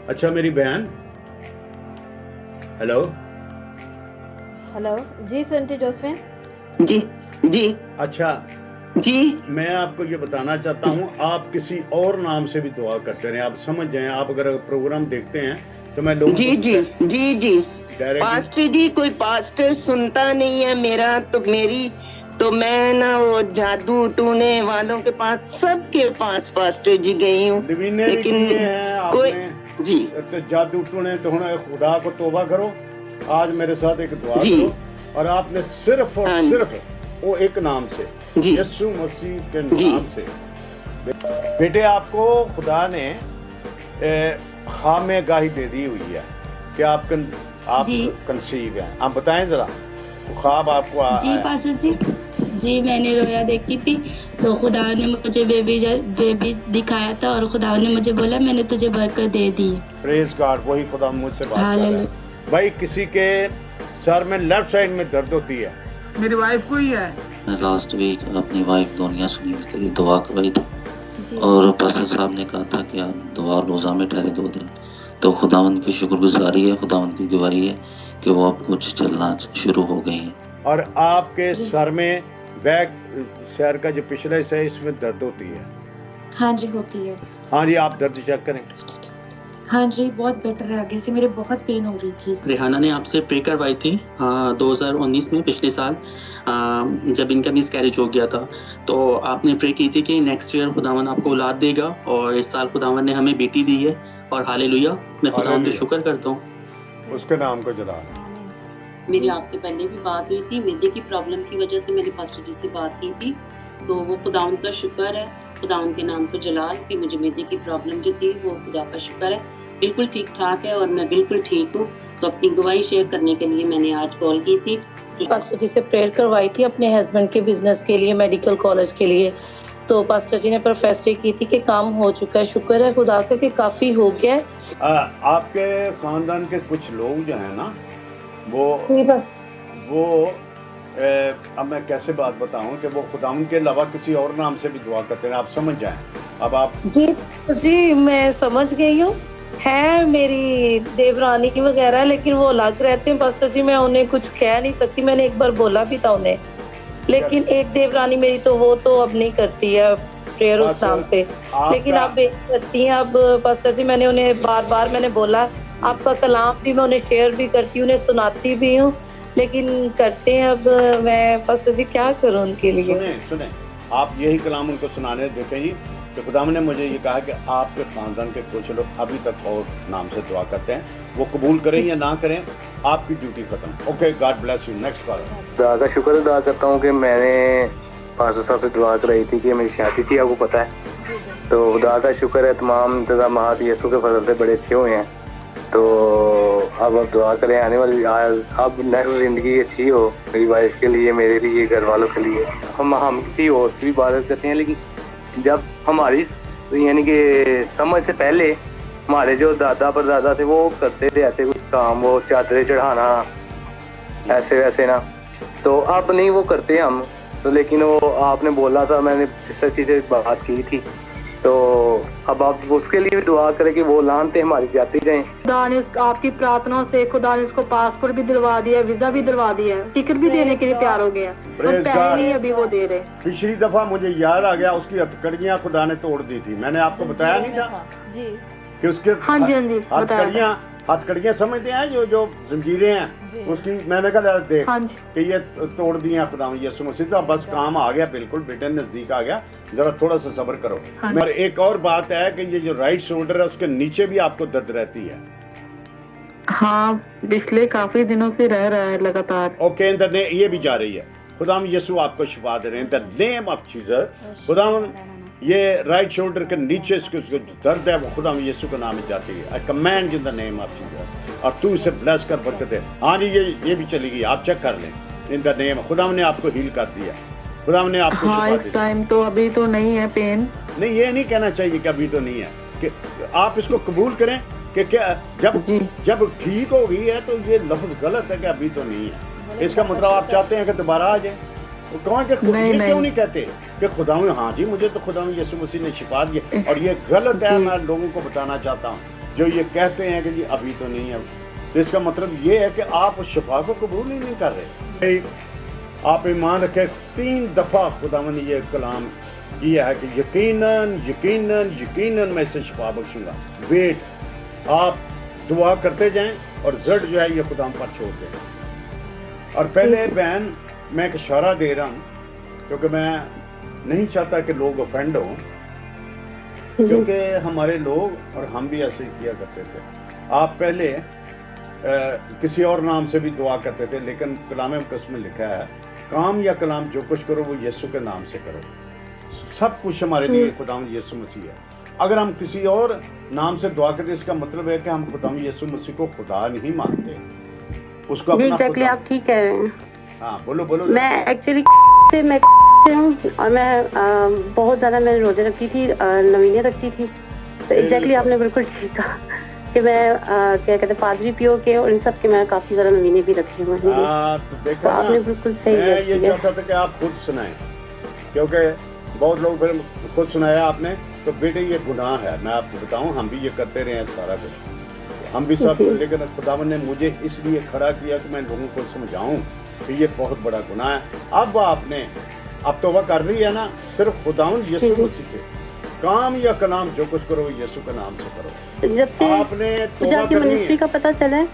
अच्छा मेरी बहन, हेलो। हेलो जी सेंटी जोसेफिन। जी जी अच्छा, जी मैं आपको ये बताना चाहता हूँ, आप किसी और नाम से भी दुआ करते रहे। आप समझ जाएं, आप अगर प्रोग्राम देखते हैं तो मैं लोगों जी को जी जी जी डायरेक्टली। पास्टर जी, कोई पास्टर सुनता नहीं है मेरा, तो मेरी तो मैं ना वो जादू टूने वालों के पास, सबके पास पास्टर जी गई हूँ, डिवीने भी लेकिन किए हैं कोई आपने। जी तो जादू टूने तो हुन खुदा को तौबा करो। आज मेरे साथ एक दुआ जी करो, और आपने सिर्फ और हाँ सिर्फ वो एक नाम से, जी यीशु मसीह के जी नाम से। बेटे, आपको खुदा ने खामे गाही दे दी हुई है कि आप जी कंसीव हैं। आप बताएं जरा, ख्वाब आपको जी आया? पास्टर जी। जी मैंने रोया देखी थी, तो खुदा ने मुझे बेबी दिखाया था और खुदा ने मुझे बोला मैंने तुझे बरकत दे दी। प्रेज गॉड, वही खुदा मुझसे बात कर रहा हालेलुया। है। भाई, किसी के सर में लेफ्ट साइड में दर्द होती है। मेरी वाइफ को ही है। मैं लास्ट वीक अपनी वाइफ दुनिया सुनील के लिए दुआ करवाई थी, जी और पास्टर साहब ने कहा था कि आप दुआ रोज़ा में ठहरे 2 दिन। तो खुदावंद की शुक्रगुजारी है, खुदावंद की गवाही है कि वो अब कुछ चलना शुरू हो गई हैं। और आपके सर में बैक सर का जो पिछला हिस्सा है, इसमें दर्द होती है। हाँ जी होती है। हाँ जी, आप दर्द चेक करें। हाँ जी बहुत बेटर है, आगे से मेरे बहुत पेन हो रही थी। रेहाना ने आपसे प्रे करवाई थी 2019 में, पिछले साल जब इनका मिसकैरेज हो गया था, तो आपने प्रे की थी कि नेक्स्ट ईयर खुदावन आपको औलाद देगा, और इस साल खुदावन ने हमें बेटी दी है, और हालेलुया, मैं खुदावन का हालेलुया। शुक्र करता हूँ। उसके नाम को जला। मेरी आपसे पहले भी बात हुई थी, मैदे की प्रॉब्लम की वजह से मैंने पास्टर जी से बात की थी, तो वो खुदावन का शुक्र है, खुदावन के नाम को जलाल, कि मुझे मैदे की प्रॉब्लम जो थी वो खुदा का शुक्र है, बिल्कुल ठीक ठाक है और मैं बिल्कुल ठीक हूँ। तो अपनी गवाही शेयर करने के लिए मैंने आज कॉल की थी। पास्टर जी से प्रेयर करवाई थी अपने हस्बैंड के बिजनेस के लिए, मेडिकल कॉलेज के लिए। तो पास्टर जी ने प्रोफेसरी की थी कि काम हो चुका है, शुक्र है खुदा का कि काफ़ी हो गया है। आपके खानदान के कुछ लोग जो हैं ना, जी बस वो अब मैं कैसे बात बताऊं कि वो खुदावन के अलावा किसी और नाम से भी दुआ करते हैं। आप समझ जाएं। अब आप जी मैं समझ गई हूँ, है मेरी देवरानी वगैरह, लेकिन वो अलग रहते हैं पास्टर जी, मैं उन्हें कुछ कह नहीं सकती। मैंने एक बार बोला भी था उन्हें, लेकिन एक देवरानी मेरी तो वो तो अब नहीं करती है प्रेयर उस नाम से, लेकिन आप करती हैं। अब पास्टर जी मैंने उन्हें बार बार मैंने बोला, आपका कलाम भी मैं उन्हें शेयर भी करती हूँ, उन्हें सुनाती भी हूँ, लेकिन करते हैं। अब मैं पास्टर जी क्या करूँ उनके लिए? सुने, आप यही कलाम उनको सुनाने देखें जी। तो खुदा ने मुझे ये कहा कि आपके खानदान के कुछ लोग अभी तक और नाम से दुआ करते हैं, वो कबूल करें या ना करें, आपकी ड्यूटी खत्म। Okay, God bless you. Next call. खुदा का शुक्र अदा करता हूँ कि मैंने पास्टर साहब से दुआ कराई थी कि मेरी शादी थी, आपको पता है। तो खुदा का शुक्र है, तमाम इंतजामात यीशु के फजल से बड़े अच्छे हुए हैं। तो अब दुआ करें आने वाली अब नेक्स्ट ज़िंदगी अच्छी हो मेरी वाइफ के लिए, मेरे लिए, घर वालों के लिए। हम किसी और की भी इबादत करते हैं, लेकिन जब हमारी यानी कि समझ से पहले हमारे जो दादा परदादा थे वो करते थे ऐसे कुछ काम, वो चादरें चढ़ाना ऐसे वैसे ना, तो अब नहीं वो करते हम। तो लेकिन वो आपने बोला था, मैंने सिस्टर जी से बात की थी, तो अब आप उसके लिए भी दुआ करें कि वो लानते हमारी जाती जाएं। खुदा ने आपकी प्रार्थनाओं से खुदा ने उसको पासपोर्ट भी दिलवा दिया, वीजा भी दिलवा दिया, टिकट भी देने के लिए तैयार हो गया, पैसे नहीं अभी वो दे रहे। पिछली दफा मुझे याद आ गया, उसकी हथकड़ियाँ खुदा ने तोड़ दी थी। मैंने आपको बताया नहीं था कि उसके हथकड़ियाँ समझते हैं, जो जंजीरें हैं उसकी, मैंने कहा देख कि ये तोड़ दी हैं खुदा यीशु मसीह। तो बस काम आ गया, बिल्कुल बेटे नजदीक आ गया, जरा थोड़ा सा सब्र करो। और एक और बात है कि ये जो राइट शोल्डर है उसके नीचे भी आपको दर्द रहती है। हाँ, पिछले काफी दिनों से रह रहा है लगातार। ओके, ये भी जा रही है। खुदाम यीशु आपको शिफा दे रहे हैं, द नेम ऑफ जीसस। खुदाम ये राइट शोल्डर के नीचे इसको दर्द है, वो खुदाम यीशु के नाम में जाती है। आई command in the name of Jesus, और तू इसे ब्लेस कर, बरकत है। हाँ जी, ये भी चली गई, आप चेक कर लें। इन द नेम, खुदाम ने आपको हील कर दिया, खुदाम ने आपको हाँ, इस टाइम तो अभी तो नहीं है पेन। नहीं, ये नहीं कहना चाहिए कि अभी तो नहीं है, कि आप इसको कबूल करें कि क्या जब ठीक हो गई है तो ये लफ्ज गलत है कि अभी तो नहीं है। इसका मतलब आप चाहते हैं कि दोबारा आ जाए। कौन के क्यों नहीं कहते कि खुदा, हाँ जी मुझे तो खुदा यीशु मसीह ने शिफा दी, और ये गलत है। मैं लोगों को बताना चाहता हूँ जो ये कहते हैं कि जी अभी तो नहीं है, तो इसका मतलब ये है कि आप उस शफा को कबूल ही नहीं कर रहे। आप ईमान रखें, 3 दफ़ा खुदावन ने ये कलाम किया है कि यकीनन यकीनन यकीनन मैं इसे शफा बख्शूंगा। वेट, आप दुआ करते जाएं और रिजल्ट जो है ये खुदा पर छोड़ दें। और पहले बहन, मैं एक इशारा दे रहा हूँ क्योंकि मैं नहीं चाहता कि लोग ऑफेंड हों, क्योंकि हमारे लोग और हम भी ऐसे ही किया करते थे। आप पहले किसी और नाम से भी दुआ करते थे, लेकिन कलाम मुक़द्दस में लिखा है काम या कलाम जो कुछ करो वो यीशु के नाम से करो। सब कुछ हमारे लिए खुदावंद यीशु मसीह है। अगर हम किसी और नाम से दुआ करते, इसका मतलब है कि हम खुदावंद यीशु मसीह को खुदा नहीं मानते, उसको अपना एग्जैक्टली आप ठीक कह रहे हैं। हाँ, बोलो बोलो। मैं एक्चुअली से हूँ और मैं बहुत ज़्यादा मैंने रोज़े रखती थी, नवीने रखती थी। तो एग्जैक्टली आपने बिल्कुल ठीक कहा कि मैं क्या कहते हैं पादरी पियो के और इन सब के मैं काफ़ी ज़्यादा नवीने भी रखे हुए हैं। तो आपने बिल्कुल सही मैं ये चाहता था कि आप खुद सुनाएं, क्योंकि बहुत लोग फिर खुद सुनाया आपने, तो बेटे ये गुनाह है। मैं आपको बताऊं, हम भी ये करते रहे हैं सारा कुछ, हम भी सब, लेकिन खुदावन ने मुझे इसलिए खड़ा किया कि मैं लोगों को समझाऊं कि ये बहुत बड़ा गुनाह है। अब आपने अब तौबा कर रही है ना, सिर्फ खुदावन यीशु मसीह से काम या कलाम जो कुछ करो यीशु के नाम से करो। जब से आपने मुझे आपकी मिनिस्ट्री का पता चला है,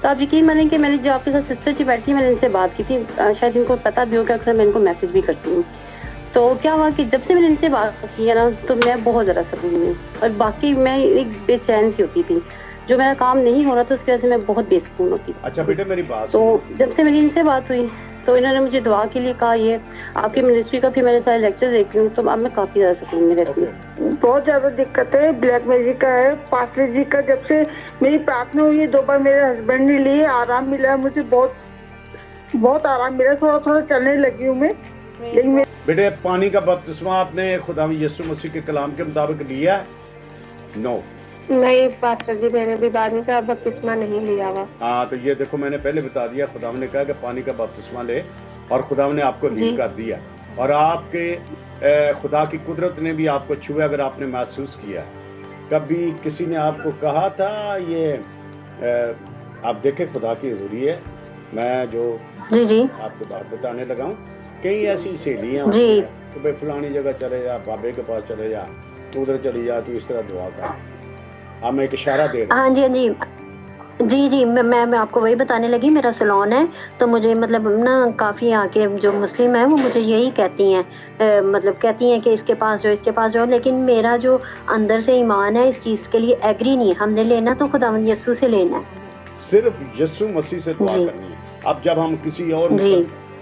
तो आप यकीन मानें कि मैंने जो आपके साथ सिस्टर जी बैठी मैंने इनसे बात की थी, शायद इनको पता भी होगा, अक्सर मैं इनको मैसेज भी करती हूँ। तो क्या हुआ कि जब से मैंने इनसे बात की है ना, तो मैं बहुत ज़्यादा सकून हूँ और बाकी मैं एक बेचैन सी होती थी, जो मेरा काम नहीं हो रहा था उसकी वजह से मैं बहुत बेसुकून होती। अच्छा बेटे मेरी बात, तो जब से मेरी इनसे बात हुई तो इन्होंने मुझे दुआ के लिए कहा, ये आपकी मिनिस्ट्री का भी मैंने सारे लेक्चर देखती हूँ, तो अब मैं काफ़ी ज़्यादा सुकून में रहती हूँ। बहुत ज़्यादा दिक्कत है, ब्लैक मैजिक का है, पास्टर जी का। जब से मेरी प्रार्थना हुई है 2 बार मेरे हस्बैंड ने लिए, आराम मिला है मुझे, बहुत आराम मिला, थोड़ा थोड़ा चलने लगी हूँ मैं। लेकिन बेटे पानी का बपतिस्मा आपने खुदा यीशु मसीह के कलाम के मुताबिक लिया है? नो नहीं पास्टर जी, मैंने भी पानी का बपतिस्मा नहीं लिया हुआ। हाँ, तो ये देखो मैंने पहले बता दिया, खुदा ने कहा कि पानी का बपतिस्मा ले, और खुदा ने आपको हील कर दिया, और आपके खुदा की कुदरत ने भी आपको छुआ अगर आपने महसूस किया। कभी किसी ने आपको कहा था ये आप देखे खुदा की हज़ूरी है, मैं जो आपको बात बताने लगा हूँ, कई ऐसी सहेलियाँ होती हैं तो भाई फलानी जगह चले जा, बाबे के पास चले जा, तो उधर चली जा, तो इस तरह दुआ कर। हाँ, मैं एक इशारा दे रहा हूँ। हाँ जी, मैं आपको वही बताने लगी। मेरा सैलून है, तो मुझे मतलब ना काफ़ी आके जो मुस्लिम है वो मुझे यही कहती हैं, मतलब कहती हैं कि इसके पास जो, लेकिन मेरा जो अंदर से ईमान है इस चीज़ के लिए एग्री नहीं है। हमने लेना तो खुदावंद यीशु से लेना है, सिर्फ यीशु मसीह से दुआ करनी है। अब जब हम किसी और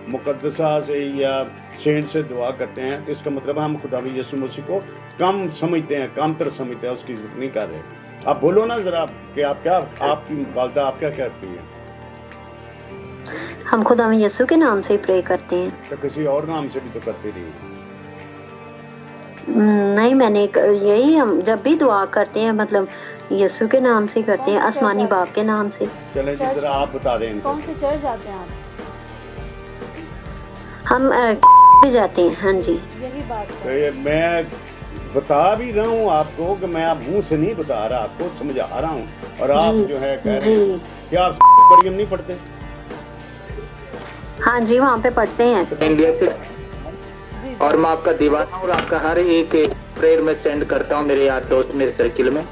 मुकद्दसा से या सेंट से दुआ करते हैं तो इसका मतलब हम खुदावंद यीशु मसीह को कम समझते हैं, कमतर समझते हैं, उसकी इज्जत नहीं कर रहे। आप बोलो ना जरा कि आप क्या, आपकी वालिदा आप क्या कहती हैं? हम खुदावंद यीशु के नाम से ही प्रे करते हैं। तो किसी और नाम से भी तो करते रहिए। नहीं, मैंने यही, हम जब भी दुआ करते हैं मतलब यीशु के नाम से करते हैं, आसमानी बाप के नाम से। चलें जी, जरा आप बता दें। कौन से चर्च जाते हैं आप? हम भी जाते हैं। हाँ जी, यही बात तो ये मैं बता भी रहा हूँ आपको कि मैं आप मुंह से नहीं बता रहा, आपको समझा रहा हूँ, और आप जो है कह रहे हैं कि आप मरियम नहीं पढ़ते? हाँ जी, वहाँ पे पढ़ते हैं। इंडिया से, और मैं आपका दीवाना और आपका हर एक प्रेयर में सेंड करता हूँ मेरे यार दोस्त मेरे सर्किल में,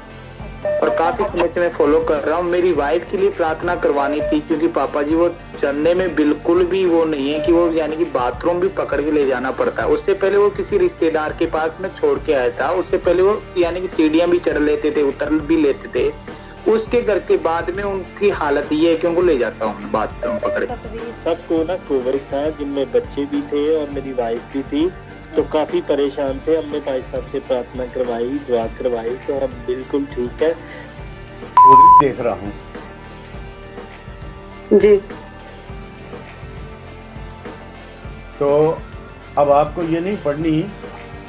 और काफी समय से मैं फॉलो कर रहा हूँ। मेरी वाइफ के लिए प्रार्थना करवानी थी, क्योंकि पापा जी वो चलने में बिल्कुल भी वो नहीं है कि वो यानी कि बाथरूम भी पकड़ के ले जाना पड़ता है। उससे पहले वो किसी रिश्तेदार के पास में छोड़ के आया था, उससे पहले वो यानी कि सीढ़ियां भी चढ़ लेते थे, उतर भी लेते थे। उसके घर के बाद में उनकी हालत ये है कि उनको ले जाता हूँ बाथरूम पकड़ के। सबको ना कोविड था, जिनमें बच्चे भी थे और मेरी वाइफ भी थी, तो काफी परेशान थे। हमने भाई साहब से प्रार्थना करवाई, दुआ करवाई, तो हम बिल्कुल ठीक है। देख रहा हूँ जी। तो अब आपको ये नहीं पढ़नी,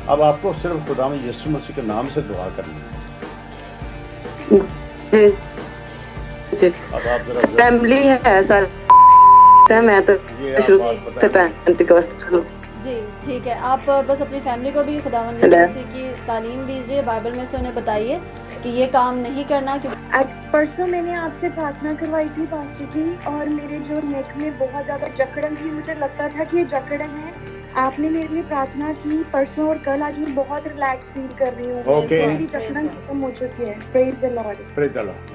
अब आपको सिर्फ खुदा में यीशु मसीह के नाम से दुआ करनी है। जी जी। अब आप जरा फैमिली है सर, मैं तो शुरू से पेंटिकॉस्ट हूँ। जी ठीक है, आप बस अपनी फैमिली को भी खुदावंद यीशु मसीह की तालीम दीजिए, बाइबल में से उन्हें बताइए कि ये काम नहीं करना कि परसों मैंने आपसे प्रार्थना करवाई थी पास्टर जी, और मेरे जो नेक में बहुत ज्यादा जकड़न थी, मुझे लगता था कि ये जकड़न है। आपने मेरे लिए प्रार्थना की परसों और कल, आज मैं बहुत रिलैक्स फील कर रही हूँ। Okay. मेरी जकड़न खत्म हो चुकी है। Praise the Lord. Praise the Lord.